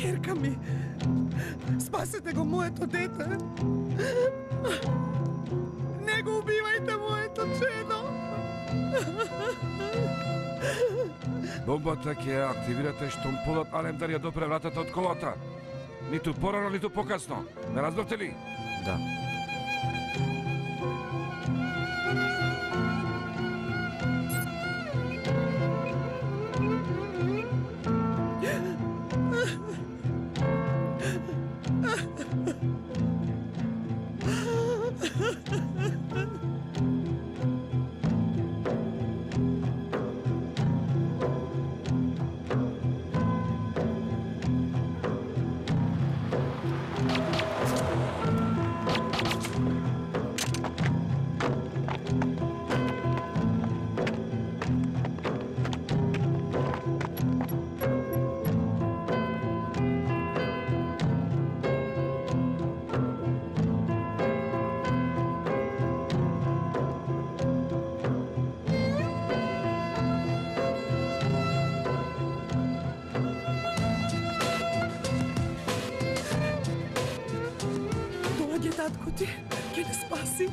ćerka mi. Spasite go, moje to dete. Ne ga ubivajte, moje to čedo. Бомбата ќе ја активирате штом полот Алемдар ја допре вратата од колата. Ниту порано, ниту покасно. Ме разбавте ли? Да. Татко ти ќе не спаси.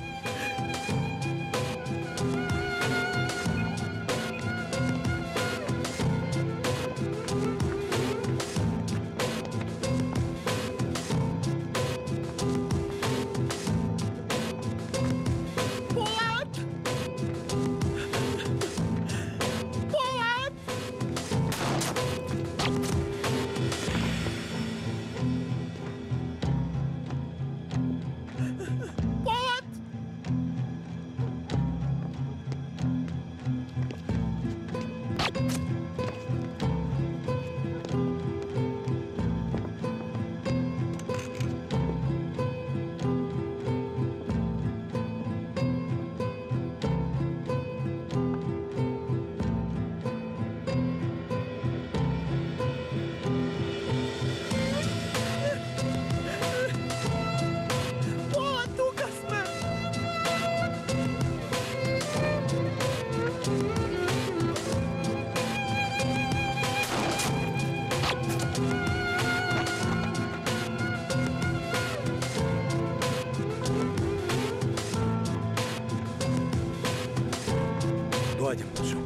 Доаѓам, Пашо.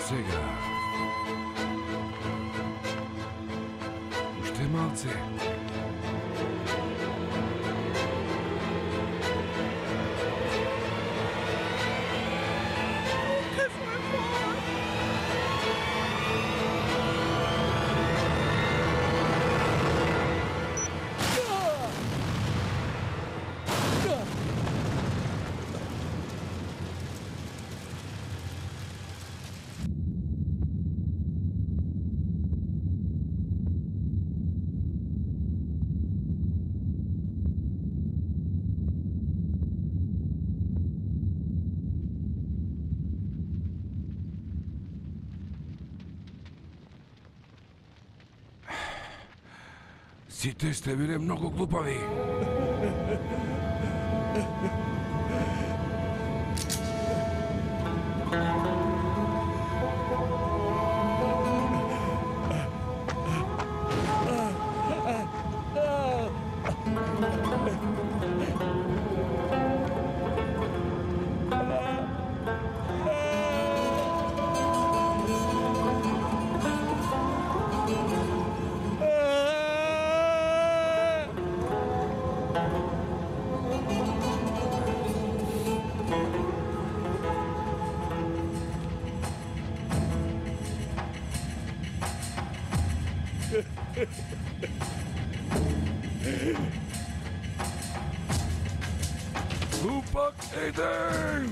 Сега. Уште малце. Сите сте биле многу глупави. Tupak Eden!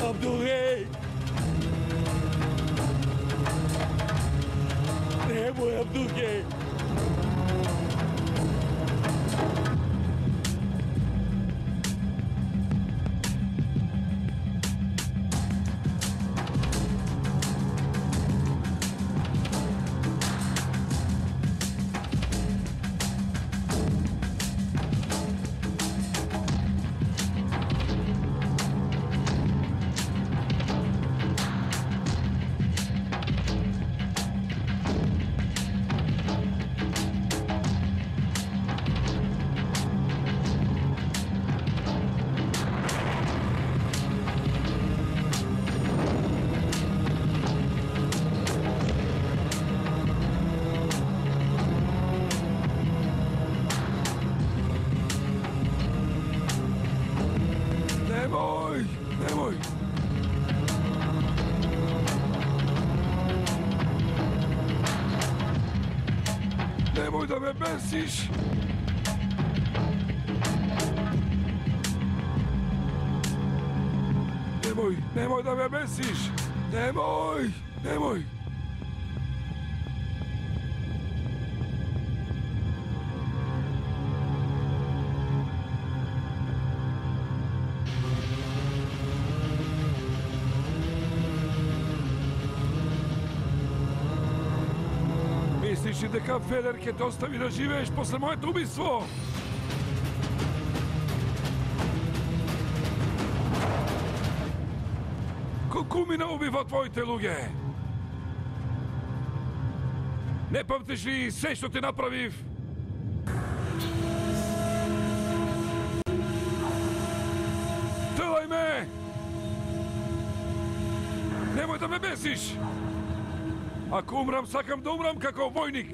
Abdurrey! Nemoj, Abdurrey! Nemoj! Nemoj da me besiš! Nemoj da me besiš! Nemoj! Misliš li da Feller će te ostavi da živeš posle moje ubistvo? Kumina ubiva tvojite luge. Ne pamtiš li sve što ti napraviv? Telaj me! Nemoj da me besiš! Ako umram, sakam da umram kako vojnik.